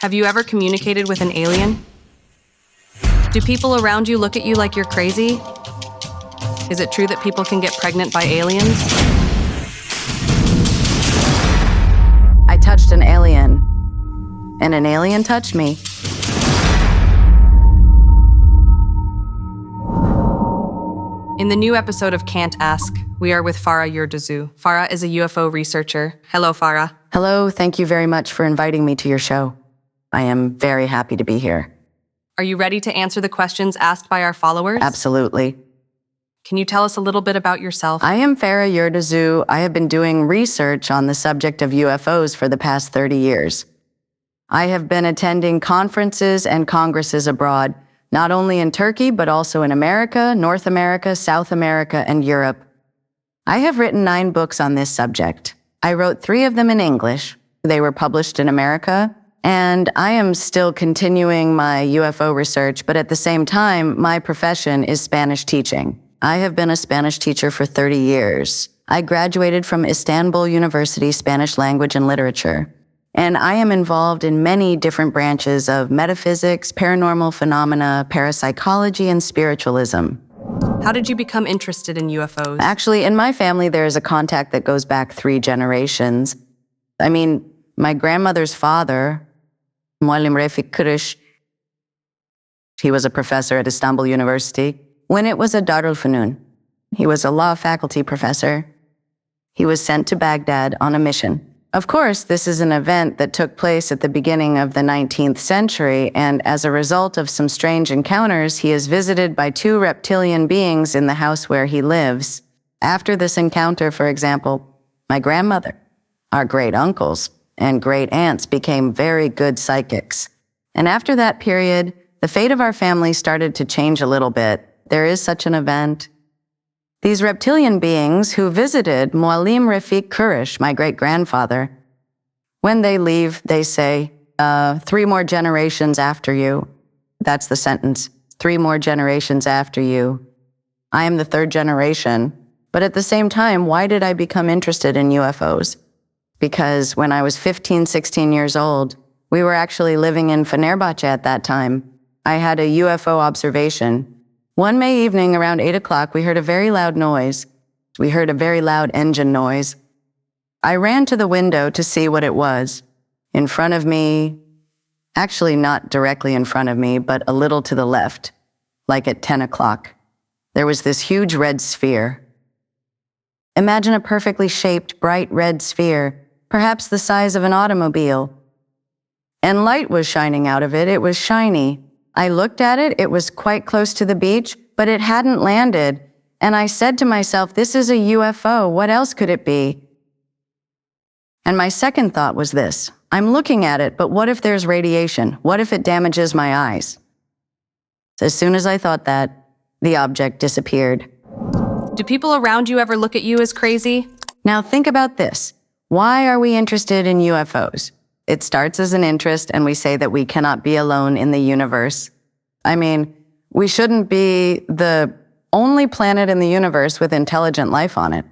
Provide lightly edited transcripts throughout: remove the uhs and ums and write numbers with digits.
Have you ever communicated with an alien? Do people around you look at you like you're crazy? Is it true that people can get pregnant by aliens? I touched an alien, and an alien touched me. In the new episode of Can't Ask, we are with Farah Yurdazu. Farah is a UFO researcher. Hello, Farah. Hello, thank you very much for inviting me to your show. I am very happy to be here. Are you ready to answer the questions asked by our followers? Absolutely. Can you tell us a little bit about yourself? I am Farah Yurdazu. I have been doing research on the subject of UFOs for the past 30 years. I have been attending conferences and congresses abroad, not only in Turkey, but also in America, North America, South America, and Europe. I have written 9 books on this subject. I wrote 3 of them in English. They were published in America, and I am still continuing my UFO research, but at the same time, my profession is Spanish teaching. I have been a Spanish teacher for 30 years. I graduated from Istanbul University Spanish Language and Literature. And I am involved in many different branches of metaphysics, paranormal phenomena, parapsychology, and spiritualism. How did you become interested in UFOs? Actually, in my family, there is a contact that goes back 3 generations. My grandmother's father, Muallim Refik Kırış, he was a professor at Istanbul University. When it was a Darul Funun, he was a law faculty professor. He was sent to Baghdad on a mission. Of course, this is an event that took place at the beginning of the 19th century, and as a result of some strange encounters, he is visited by 2 reptilian beings in the house where he lives. After this encounter, for example, my grandmother, our great uncles, and great aunts became very good psychics. And after that period, the fate of our family started to change a little bit. There is such an event. These reptilian beings who visited Muallim Refik Kırış, my great-grandfather, when they leave, they say, 3 more generations after you. That's the sentence. 3 more generations after you. I am the 3rd generation. But at the same time, why did I become interested in UFOs? Because when I was 15, 16 years old, we were actually living in Fenerbahce at that time. I had a UFO observation. One May evening around 8 o'clock, we heard a very loud noise. We heard a very loud engine noise. I ran to the window to see what it was. In front of me, actually not directly in front of me, but a little to the left, like at 10 o'clock, there was this huge red sphere. Imagine a perfectly shaped, bright red sphere, perhaps the size of an automobile. And light was shining out of it. It was shiny. I looked at it. It was quite close to the beach, but it hadn't landed. And I said to myself, this is a UFO. What else could it be? And my second thought was this. I'm looking at it, but what if there's radiation? What if it damages my eyes? As soon as I thought that, the object disappeared. Do people around you ever look at you as crazy? Now think about this. Why are we interested in UFOs? It starts as an interest, and we say that we cannot be alone in the universe. We shouldn't be the only planet in the universe with intelligent life on it.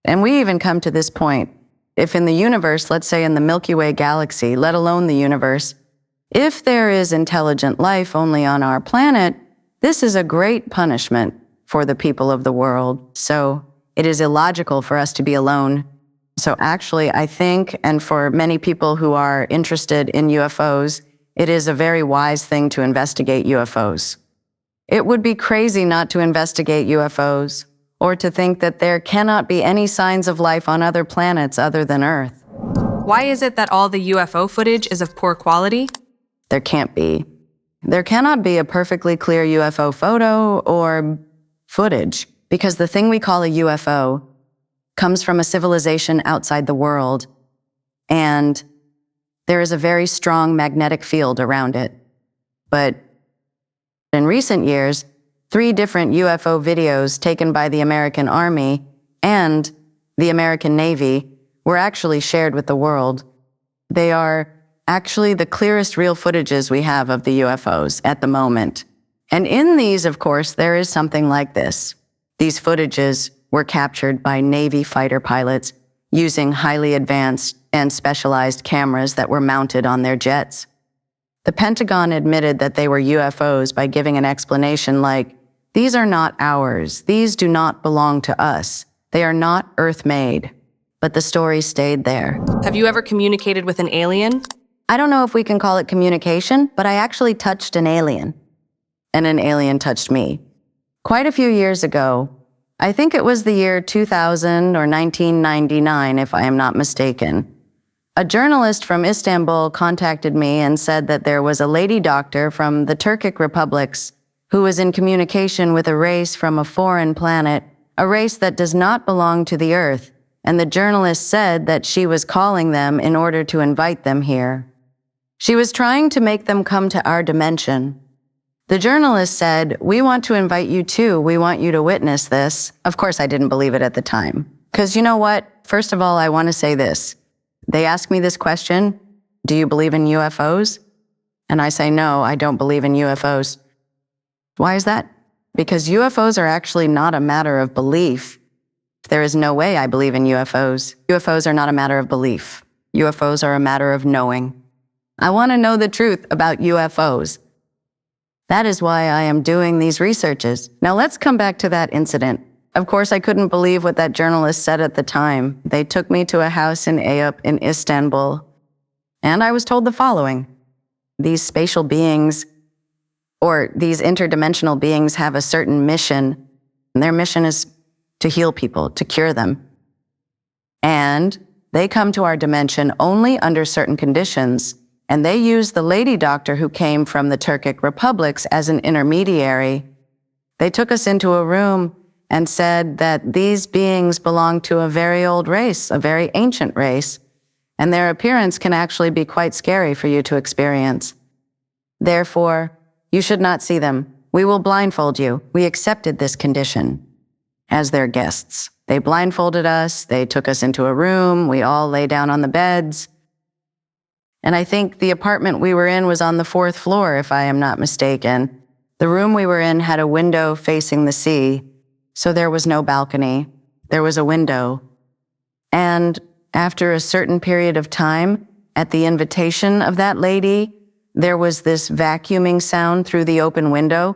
And we even come to this point. If in the universe, let's say in the Milky Way galaxy, let alone the universe, if there is intelligent life only on our planet, this is a great punishment for the people of the world. So it is illogical for us to be alone. So actually, I think, and for many people who are interested in UFOs, it is a very wise thing to investigate UFOs. It would be crazy not to investigate UFOs, or to think that there cannot be any signs of life on other planets other than Earth. Why is it that all the UFO footage is of poor quality? There can't be. There cannot be a perfectly clear UFO photo or footage, because the thing we call a UFO comes from a civilization outside the world, and there is a very strong magnetic field around it. But in recent years, 3 different UFO videos taken by the American Army and the American Navy were actually shared with the world. They are actually the clearest real footages we have of the UFOs at the moment. And in these, of course, there is something like this. These footages were captured by Navy fighter pilots using highly advanced and specialized cameras that were mounted on their jets. The Pentagon admitted that they were UFOs by giving an explanation like, "These are not ours. These do not belong to us. They are not Earth-made." But the story stayed there. Have you ever communicated with an alien? I don't know if we can call it communication, but I actually touched an alien. And an alien touched me. Quite a few years ago, I think it was the year 2000 or 1999, if I am not mistaken. A journalist from Istanbul contacted me and said that there was a lady doctor from the Turkic republics who was in communication with a race from a foreign planet, a race that does not belong to the Earth, and the journalist said that she was calling them in order to invite them here. She was trying to make them come to our dimension. The journalist said, "We want to invite you too. We want you to witness this." Of course, I didn't believe it at the time. Because you know what? First of all, I want to say this. They ask me this question, "Do you believe in UFOs?" And I say, "No, I don't believe in UFOs." Why is that? Because UFOs are actually not a matter of belief. There is no way I believe in UFOs. UFOs are not a matter of belief. UFOs are a matter of knowing. I want to know the truth about UFOs. That is why I am doing these researches. Now let's come back to that incident. Of course, I couldn't believe what that journalist said at the time. They took me to a house in Eyüp in Istanbul, and I was told the following. These spatial beings, or these interdimensional beings, have a certain mission, and their mission is to heal people, to cure them. And they come to our dimension only under certain conditions, and they use the lady doctor who came from the Turkic republics as an intermediary. They took us into a room and said that these beings belong to a very old race, a very ancient race, and their appearance can actually be quite scary for you to experience. Therefore, you should not see them. We will blindfold you. We accepted this condition as their guests. They blindfolded us. They took us into a room. We all lay down on the beds. And I think the apartment we were in was on the 4th floor, if I am not mistaken. The room we were in had a window facing the sea, so there was no balcony. There was a window. And after a certain period of time, at the invitation of that lady, there was this vacuuming sound through the open window.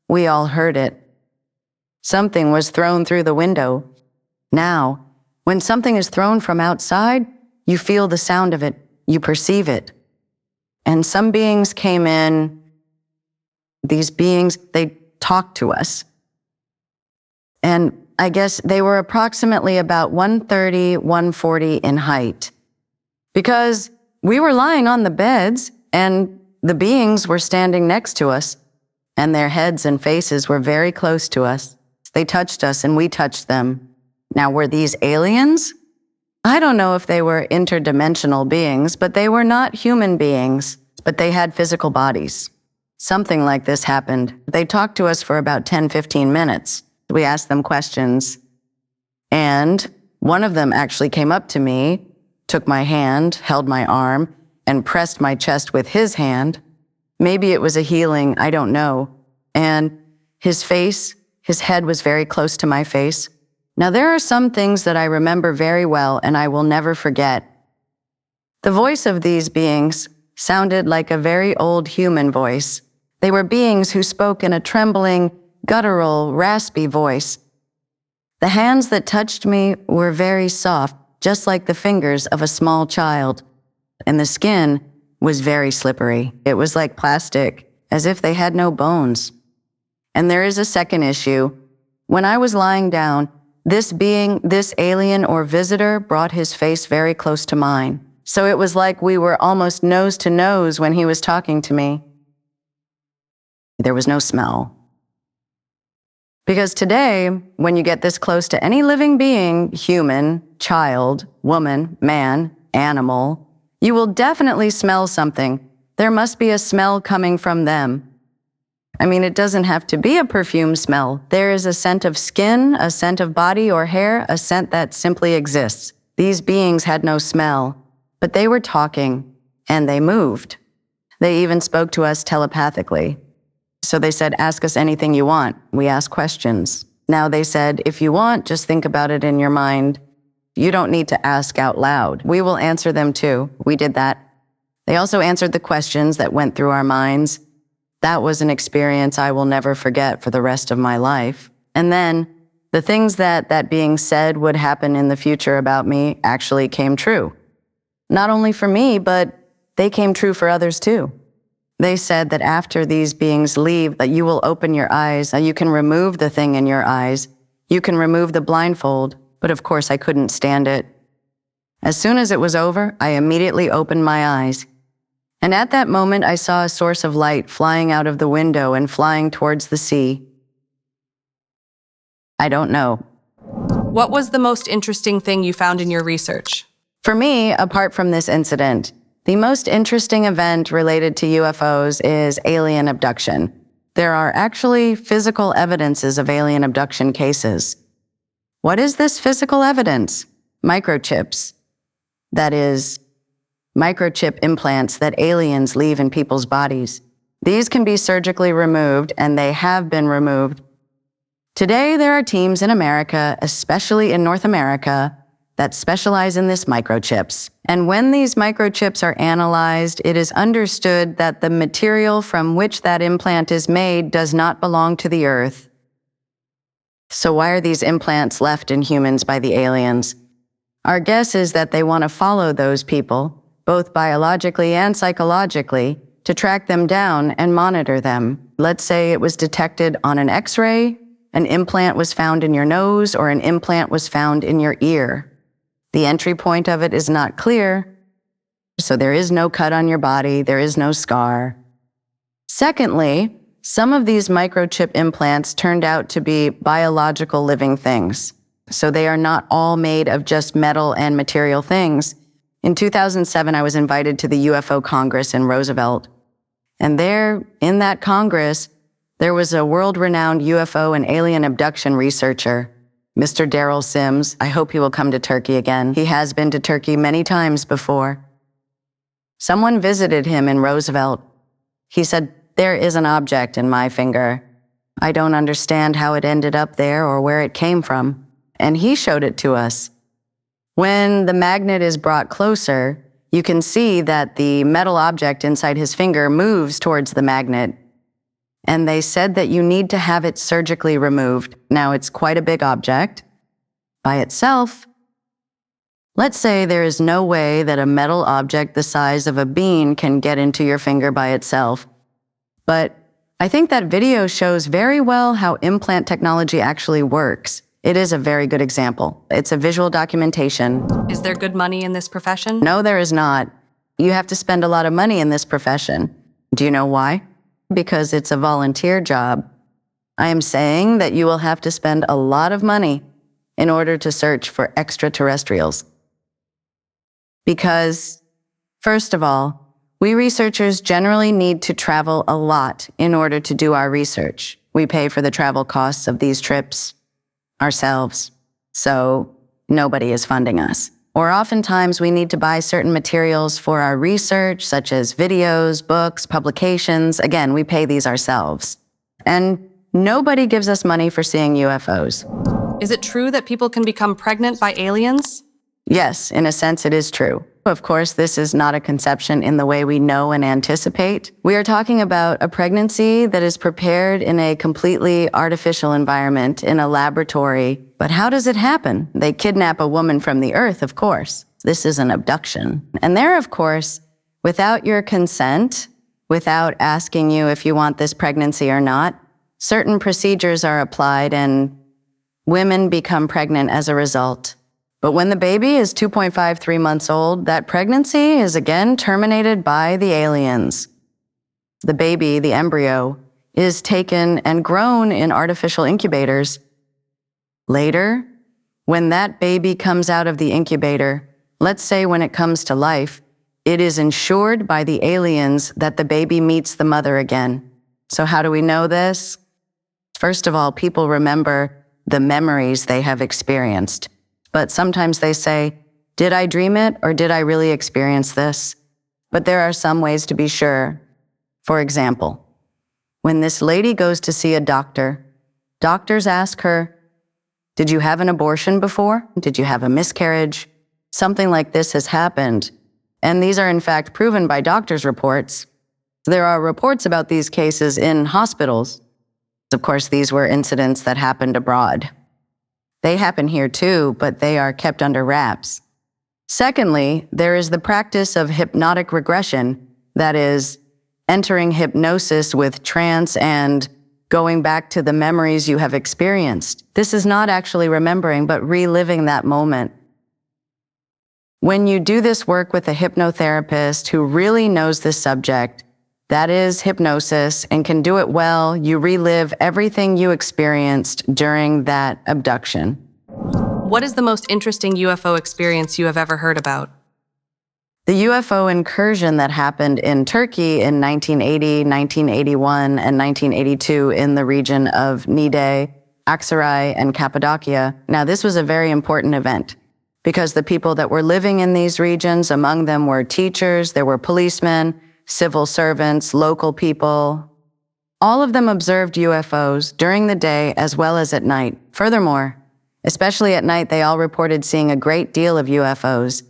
We all heard it. Something was thrown through the window. Now, when something is thrown from outside, you feel the sound of it. You perceive it. And some beings came in. These beings, they talked to us. And I guess they were approximately about 130, 140 in height. Because we were lying on the beds, and the beings were standing next to us, and their heads and faces were very close to us. They touched us, and we touched them. Now, were these aliens? I don't know if they were interdimensional beings, but they were not human beings, but they had physical bodies. Something like this happened. They talked to us for about 10, 15 minutes. We asked them questions, and one of them actually came up to me, took my hand, held my arm, and pressed my chest with his hand. Maybe it was a healing, I don't know. And his head was very close to my face. Now, there are some things that I remember very well and I will never forget. The voice of these beings sounded like a very old human voice. They were beings who spoke in a trembling, guttural, raspy voice. The hands that touched me were very soft, just like the fingers of a small child, and the skin was very slippery. It was like plastic, as if they had no bones. And there is a second issue. When I was lying down, this being, this alien or visitor, brought his face very close to mine. So it was like we were almost nose to nose when he was talking to me. There was no smell. Because today, when you get this close to any living being, human, child, woman, man, animal, you will definitely smell something. There must be a smell coming from them. I mean, it doesn't have to be a perfume smell. There is a scent of skin, a scent of body or hair, a scent that simply exists. These beings had no smell, but they were talking, and they moved. They even spoke to us telepathically. So they said, "Ask us anything you want." We asked questions. Now they said, "If you want, just think about it in your mind. You don't need to ask out loud. We will answer them too." We did that. They also answered the questions that went through our minds. That was an experience I will never forget for the rest of my life. And then the things that being said would happen in the future about me actually came true. Not only for me, but they came true for others too. They said that after these beings leave, that you will open your eyes, that you can remove the thing in your eyes, you can remove the blindfold, but of course I couldn't stand it. As soon as it was over, I immediately opened my eyes. And at that moment, I saw a source of light flying out of the window and flying towards the sea. I don't know. What was the most interesting thing you found in your research? For me, apart from this incident, the most interesting event related to UFOs is alien abduction. There are actually physical evidences of alien abduction cases. What is this physical evidence? Microchips. That is, microchip implants that aliens leave in people's bodies. These can be surgically removed, and they have been removed. Today, there are teams in America, especially in North America, that specialize in this microchips. And when these microchips are analyzed, it is understood that the material from which that implant is made does not belong to the Earth. So why are these implants left in humans by the aliens? Our guess is that they want to follow those people, both biologically and psychologically, to track them down and monitor them. Let's say it was detected on an X-ray, an implant was found in your nose, or an implant was found in your ear. The entry point of it is not clear, so there is no cut on your body, there is no scar. Secondly, some of these microchip implants turned out to be biological living things, so they are not all made of just metal and material things. In 2007, I was invited to the UFO Congress in Roosevelt, and there, in that Congress, there was a world-renowned UFO and alien abduction researcher, Mr. Daryl Sims. I hope he will come to Turkey again. He has been to Turkey many times before. Someone visited him in Roosevelt. He said, "There is an object in my finger. I don't understand how it ended up there or where it came from." And he showed it to us. When the magnet is brought closer, you can see that the metal object inside his finger moves towards the magnet. And they said that you need to have it surgically removed. Now, it's quite a big object. By itself, let's say there is no way that a metal object the size of a bean can get into your finger by itself. But I think that video shows very well how implant technology actually works. It is a very good example. It's a visual documentation. Is there good money in this profession? No, there is not. You have to spend a lot of money in this profession. Do you know why? Because it's a volunteer job. I am saying that you will have to spend a lot of money in order to search for extraterrestrials. Because, first of all, we researchers generally need to travel a lot in order to do our research. We pay for the travel costs of these trips ourselves, so nobody is funding us. Or oftentimes we need to buy certain materials for our research, such as videos, books, publications. Again, we pay these ourselves. And nobody gives us money for seeing UFOs. Is it true that people can become pregnant by aliens? Yes, in a sense it is true. Of course, this is not a conception in the way we know and anticipate. We are talking about a pregnancy that is prepared in a completely artificial environment, in a laboratory. But how does it happen? They kidnap a woman from the earth, of course. This is an abduction. And there, of course, without your consent, without asking you if you want this pregnancy or not, certain procedures are applied and women become pregnant as a result. But when the baby is 2.53 months old, that pregnancy is again terminated by the aliens. The baby, the embryo, is taken and grown in artificial incubators. Later, when that baby comes out of the incubator, let's say when it comes to life, it is ensured by the aliens that the baby meets the mother again. So how do we know this? First of all, people remember the memories they have experienced. But sometimes they say, did I dream it or did I really experience this? But there are some ways to be sure. For example, when this lady goes to see a doctor, doctors ask her, did you have an abortion before? Did you have a miscarriage? Something like this has happened. And these are in fact proven by doctors' reports. There are reports about these cases in hospitals. Of course, these were incidents that happened abroad. They happen here too, but they are kept under wraps. Secondly, there is the practice of hypnotic regression, that is, entering hypnosis with trance and going back to the memories you have experienced. This is not actually remembering, but reliving that moment. When you do this work with a hypnotherapist who really knows this subject, that is hypnosis, and can do it well, you relive everything you experienced during that abduction. What is the most interesting UFO experience you have ever heard about? The UFO incursion that happened in Turkey in 1980, 1981, and 1982 in the region of Niğde, Aksaray, and Cappadocia. Now, this was a very important event because the people that were living in these regions, among them were teachers, there were policemen, civil servants, local people. All of them observed UFOs during the day as well as at night. Furthermore, especially at night, they all reported seeing a great deal of UFOs,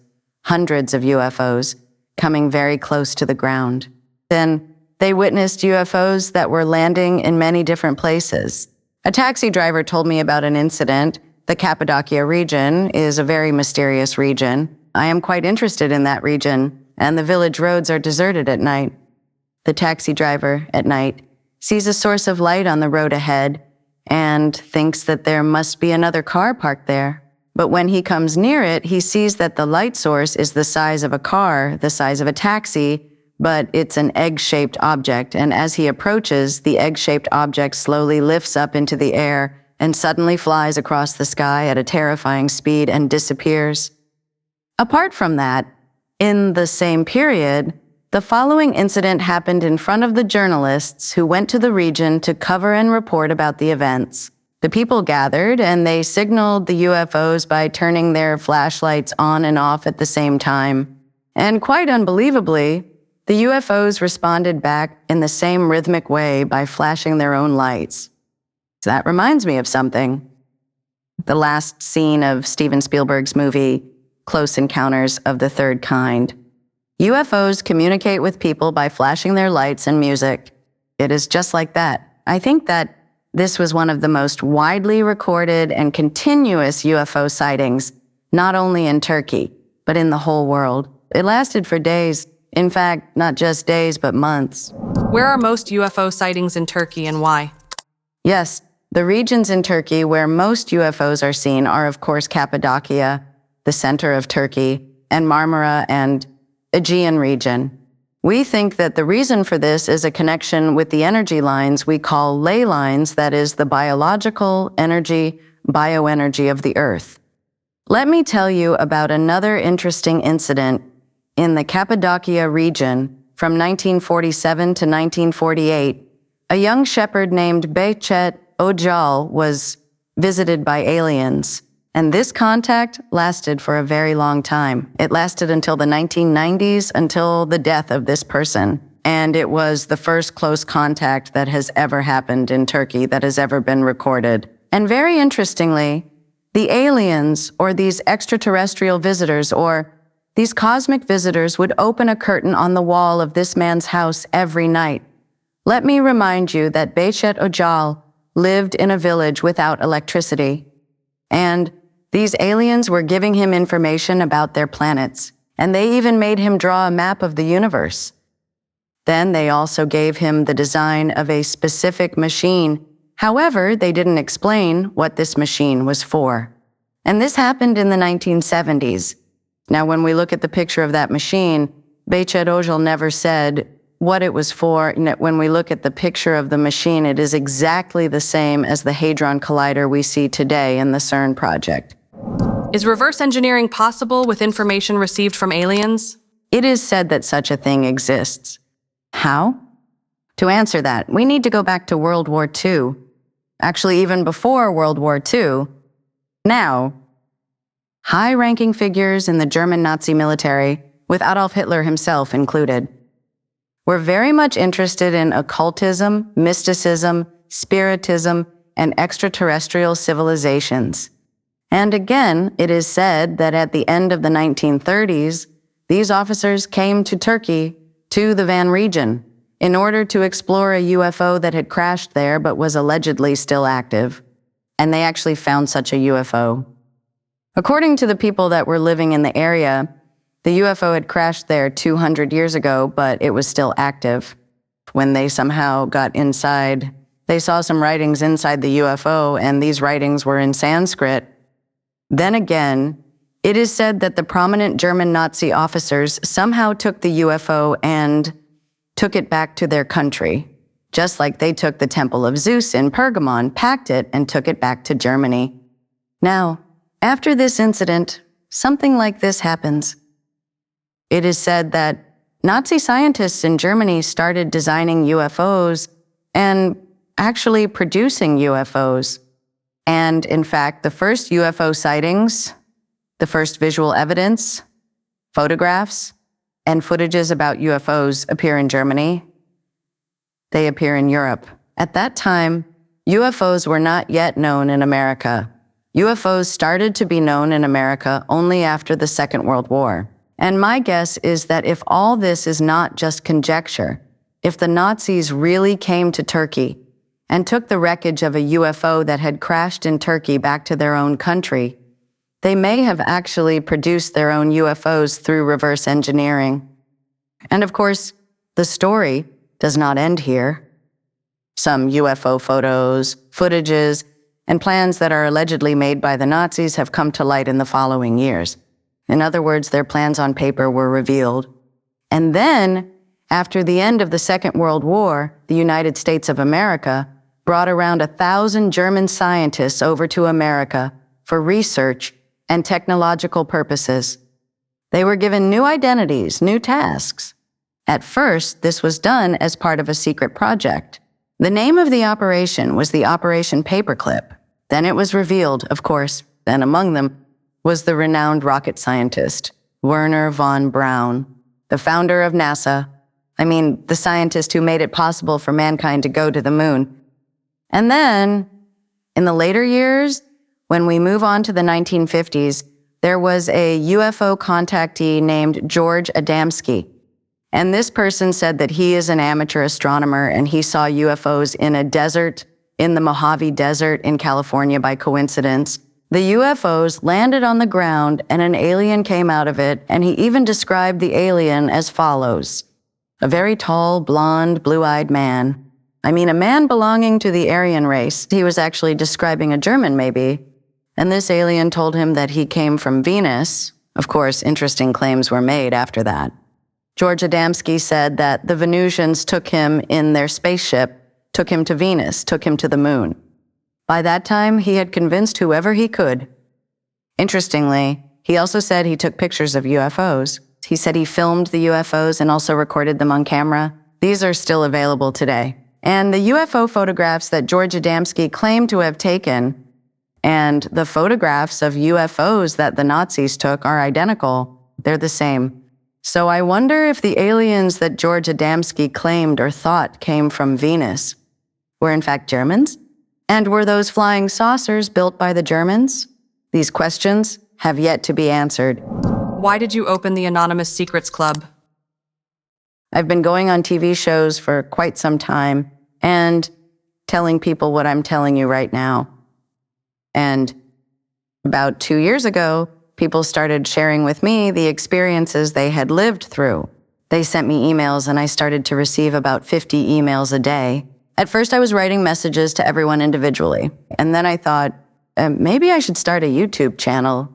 hundreds of UFOs, coming very close to the ground. Then they witnessed UFOs that were landing in many different places. A taxi driver told me about an incident. The Cappadocia region is a very mysterious region. I am quite interested in that region, and the village roads are deserted at night. The taxi driver, at night, sees a source of light on the road ahead and thinks that there must be another car parked there. But when he comes near it, he sees that the light source is the size of a car, the size of a taxi, but it's an egg-shaped object. And as he approaches, the egg-shaped object slowly lifts up into the air and suddenly flies across the sky at a terrifying speed and disappears. Apart from that, in the same period, the following incident happened in front of the journalists who went to the region to cover and report about the events. The people gathered and they signaled the UFOs by turning their flashlights on and off at the same time. And quite unbelievably, the UFOs responded back in the same rhythmic way by flashing their own lights. That reminds me of something. The last scene of Steven Spielberg's movie, Close Encounters of the Third Kind. UFOs communicate with people by flashing their lights and music. It is just like that. I think that this was one of the most widely recorded and continuous UFO sightings, not only in Turkey, but in the whole world. It lasted for days. In fact, not just days, but months. Where are most UFO sightings in Turkey and why? Yes, the regions in Turkey where most UFOs are seen are, of course, Cappadocia, the center of Turkey, and Marmara and Aegean region. We think that the reason for this is a connection with the energy lines we call ley lines, that is the biological energy, bioenergy of the Earth. Let me tell you about another interesting incident in the Cappadocia region from 1947 to 1948. A young shepherd named Behçet Ojal was visited by aliens. And this contact lasted for a very long time. It lasted until the 1990s, until the death of this person. And it was the first close contact that has ever happened in Turkey, that has ever been recorded. And very interestingly, the aliens, or these extraterrestrial visitors, or these cosmic visitors, would open a curtain on the wall of this man's house every night. Let me remind you that Behçet Ojal lived in a village without electricity. And these aliens were giving him information about their planets, and they even made him draw a map of the universe. Then they also gave him the design of a specific machine. However, they didn't explain what this machine was for. And this happened in the 1970s. Now, when we look at the picture of that machine, Behçet Ojal never said what it was for. When we look at the picture of the machine, it is exactly the same as the Hadron Collider we see today in the CERN project. Is reverse engineering possible with information received from aliens? It is said that such a thing exists. How? To answer that, we need to go back to World War II. Actually, even before World War II. Now, high-ranking figures in the German Nazi military, with Adolf Hitler himself included, were very much interested in occultism, mysticism, spiritism, and extraterrestrial civilizations. And again, it is said that at the end of the 1930s, these officers came to Turkey, to the Van region, in order to explore a UFO that had crashed there but was allegedly still active. And they actually found such a UFO. According to the people that were living in the area, the UFO had crashed there 200 years ago, but it was still active. When they somehow got inside, they saw some writings inside the UFO, and these writings were in Sanskrit. Then again, it is said that the prominent German Nazi officers somehow took the UFO and took it back to their country, just like they took the Temple of Zeus in Pergamon, packed it, and took it back to Germany. Now, after this incident, something like this happens. It is said that Nazi scientists in Germany started designing UFOs and actually producing UFOs. And in fact, the first UFO sightings, the first visual evidence, photographs, and footages about UFOs appear in Germany. They appear in Europe. At that time, UFOs were not yet known in America. UFOs started to be known in America only after the Second World War. And my guess is that if all this is not just conjecture, if the Nazis really came to Turkey and took the wreckage of a UFO that had crashed in Turkey back to their own country, they may have actually produced their own UFOs through reverse engineering. And of course, the story does not end here. Some UFO photos, footages, and plans that are allegedly made by the Nazis have come to light in the following years. In other words, their plans on paper were revealed. And then, after the end of the Second World War, the United States of America brought around 1,000 German scientists over to America for research and technological purposes. They were given new identities, new tasks. At first, this was done as part of a secret project. The name of the operation was the Operation Paperclip. Then it was revealed, of course, and among them was the renowned rocket scientist, Wernher von Braun, the founder of NASA. I mean, the scientist who made it possible for mankind to go to the moon. And then, in the later years, when we move on to the 1950s, there was a UFO contactee named George Adamski. And this person said that he is an amateur astronomer and he saw UFOs in a desert, in the Mojave Desert in California by coincidence. The UFOs landed on the ground and an alien came out of it, and he even described the alien as follows: a very tall, blonde, blue-eyed man. I mean, a man belonging to the Aryan race. He was actually describing a German, maybe. And this alien told him that he came from Venus. Of course, interesting claims were made after that. George Adamski said that the Venusians took him in their spaceship, took him to Venus, took him to the moon. By that time, he had convinced whoever he could. Interestingly, he also said he took pictures of UFOs. He said he filmed the UFOs and also recorded them on camera. These are still available today. And the UFO photographs that George Adamski claimed to have taken and the photographs of UFOs that the Nazis took are identical. They're the same. So I wonder if the aliens that George Adamski claimed or thought came from Venus were in fact Germans? And were those flying saucers built by the Germans? These questions have yet to be answered. Why did you open the Anonymous Secrets Club? I've been going on TV shows for quite some time and telling people what I'm telling you right now. And about 2 years ago, people started sharing with me the experiences they had lived through. They sent me emails and I started to receive about 50 emails a day. At first, I was writing messages to everyone individually. And then I thought, maybe I should start a YouTube channel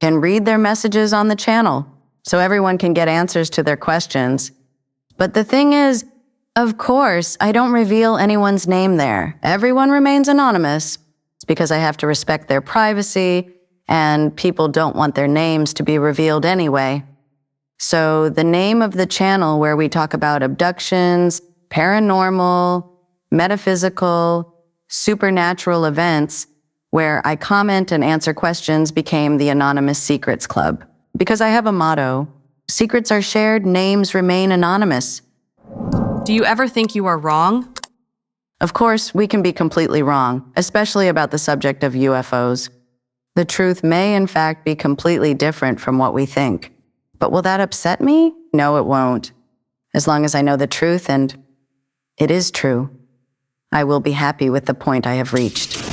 and read their messages on the channel so everyone can get answers to their questions. But the thing is, of course, I don't reveal anyone's name there. Everyone remains anonymous. It's because I have to respect their privacy, and people don't want their names to be revealed anyway. So the name of the channel where we talk about abductions, paranormal, metaphysical, supernatural events, where I comment and answer questions, became the Anonymous Secrets Club. Because I have a motto: secrets are shared, names remain anonymous. Do you ever think you are wrong? Of course, we can be completely wrong, especially about the subject of UFOs. The truth may, in fact, be completely different from what we think. But will that upset me? No, it won't. As long as I know the truth, and it is true, I will be happy with the point I have reached.